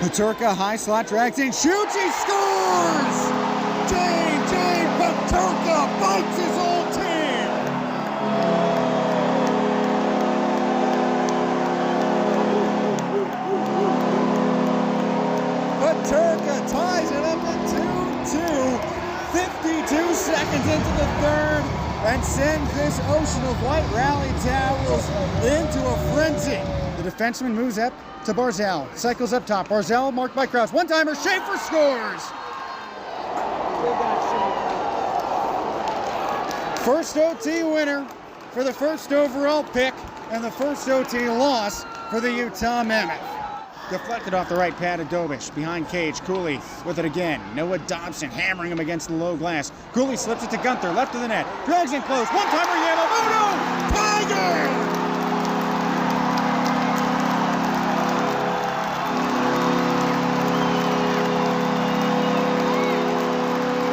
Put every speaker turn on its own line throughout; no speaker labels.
Peterka, high slot, drags in, shoots, he scores! J.J. Peterka bites his old team! Peterka ties it up at 2-2, 52 seconds into the third, and sends this ocean of white rally towels into a frenzy. The defenseman moves up to Barzal, cycles up top. Barzal marked by Kraus. One-timer, Schaefer scores! First OT winner for the first overall pick and the first OT loss for the Utah Mammoth. Deflected off the right pad of Dobish. Behind cage, Cooley with it again. Noah Dobson hammering him against the low glass. Cooley slips it to Gunther, left of the net. Drags in close. One-timer, Yamamoto! Tiger!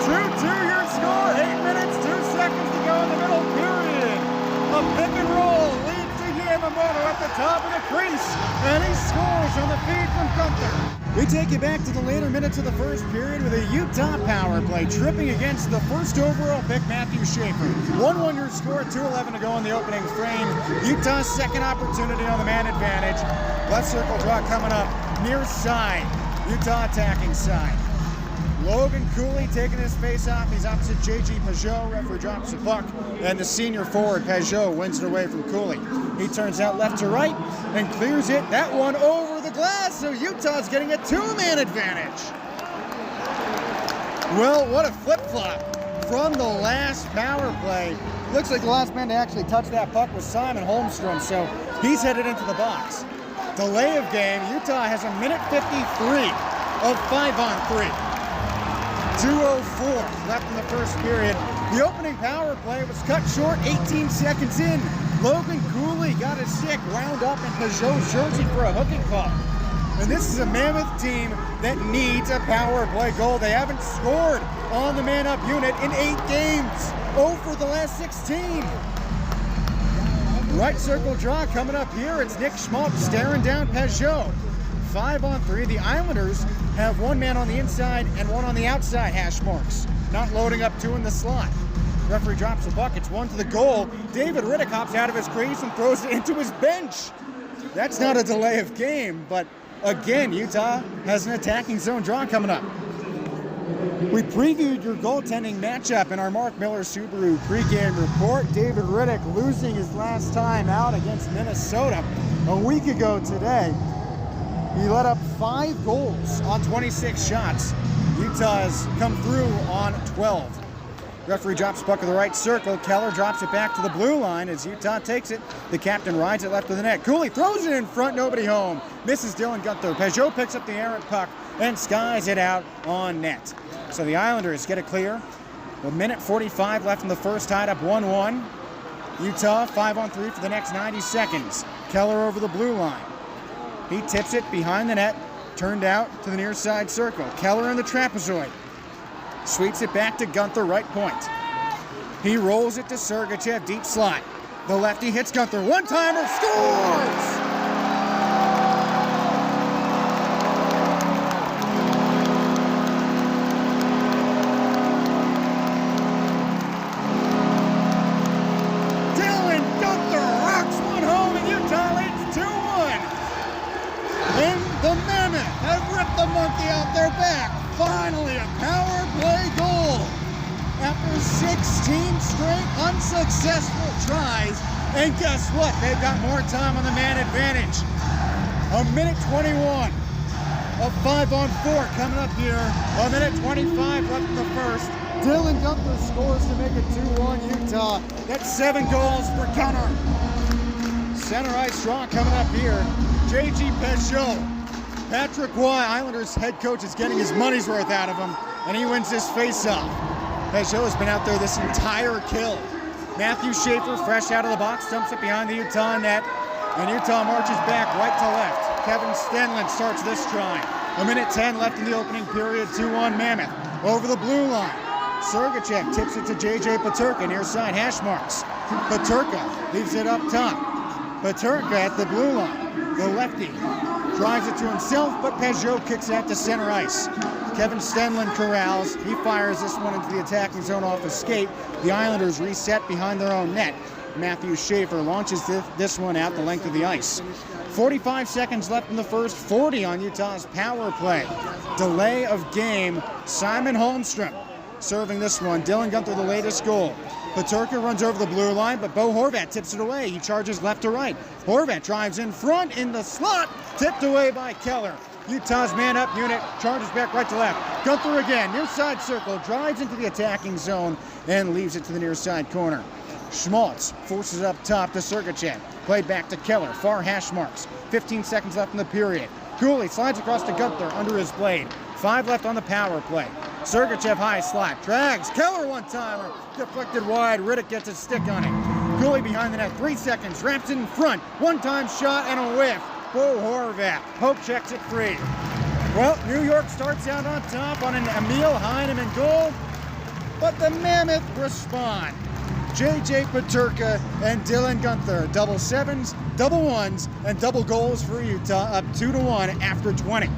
2-2 score, 8 minutes, 2 seconds to go in the middle period. A pick and roll leads to Yamamoto at the top of the crease, and he scores on the feed from Gunther. We take you back to the later minutes of the first period with a Utah power play, tripping against the first overall pick, Matthew Schaefer. 1-1 your score, 2:11 to go in the opening frame. Utah's second opportunity on the man advantage. Left circle draw coming up, near side. Utah attacking side. Logan Cooley taking his face off. He's opposite J.G. Peugeot. Referee drops the puck, and the senior forward, Peugeot, wins it away from Cooley. He turns out left to right and clears it. That one over the glass, so Utah's getting a two-man advantage. Well, what a flip-flop from the last power play. Looks like the last man to actually touch that puck was Simon Holmstrom, so he's headed into the box. Delay of game, Utah has a minute 53 of 5-on-3. 2:04 left in the first period. The opening power play was cut short 18 seconds in. Logan Cooley got his stick wound up in Peugeot's jersey for a hooking call. And this is a Mammoth team that needs a power play goal. They haven't scored on the man-up unit in 8 games. 0 for the last 16. Right circle draw coming up here. It's Nick Schmaltz staring down Peugeot. 5-on-3. The Islanders have one man on the inside and one on the outside hash marks. Not loading up 2 in the slot. Referee drops the puck. It's 1 to the goal. David Riddick hops out of his crease and throws it into his bench. That's not a delay of game, but again, Utah has an attacking zone draw coming up. We previewed your goaltending matchup in our Mark Miller Subaru pregame report. David Riddick losing his last time out against Minnesota a week ago today. He let up 5 goals on 26 shots. Utah has come through on 12. Referee drops puck in the right circle. Keller drops it back to the blue line as Utah takes it. The captain rides it left of the net. Cooley throws it in front, nobody home. Misses Dylan Gunther. Peugeot picks up the errant puck and skies it out on net. So the Islanders get it clear. A minute 45 left in the first, tied up 1-1. Utah 5-on-3 for the next 90 seconds. Keller over the blue line. He tips it behind the net, turned out to the near side circle. Keller in the trapezoid. Sweeps it back to Gunther, right point. He rolls it to Sergachev, deep slot. The lefty hits Gunther. One-timer, scores! Dylan Gunther rocks one home, and Utah leads 2-1. And the Mammoth have ripped the monkey off their back. Finally, a power play goal. After 16 straight unsuccessful tries. And guess what? They've got more time on the man advantage. A minute 21 of 5-on-4 coming up here. A minute 25 left in the first. Dylan Gunther scores to make it 2-1 Utah. That's 7 goals for Gunner. Center ice draw coming up here. J.G. Peugeot. Patrick Roy, Islanders head coach, is getting his money's worth out of him, and he wins this face-off. Peugeot has been out there this entire kill. Matthew Schaefer, fresh out of the box, dumps it behind the Utah net, and Utah marches back right to left. Kevin Stenlund starts this try. A minute 10 left in the opening period, 2-1 Mammoth. Over the blue line, Sergachev tips it to J.J. Peterka, near side hash marks. Peterka leaves it up top. Peterka at the blue line, the lefty. drives it to himself, but Pageau kicks out to center ice. Kevin Stenlund corrals. He fires this one into the attacking zone off a skate. The Islanders reset behind their own net. Matthew Schaefer launches this one out the length of the ice. 45 seconds left in the first, 40 on Utah's power play. Delay of game, Simon Holmstrom serving this one. Dylan Guenther the latest goal. Peterka runs over the blue line, but Bo Horvat tips it away. He charges left to right. Horvat drives in front in the slot, tipped away by Keller. Utah's man-up unit charges back right to left. Guenther again, near side circle, drives into the attacking zone and leaves it to the near side corner. Schmaltz forces up top to Sergachev. Played back to Keller, far hash marks. 15 seconds left in the period. Cooley slides across to Guenther under his blade. 5 left on the power play. Sergachev high slot, drags Keller one-timer, deflected wide. Riddick gets a stick on it. Cooley behind the net, 3 seconds, wraps it in front. One-time shot and a whiff. Bo Horvat. Pope checks it free. Well, New York starts out on top on an Emil Heineman goal, but the Mammoth respond. J.J. Peterka and Dylan Guenther, double sevens, double ones, and double goals for Utah, up 2-1 after 20.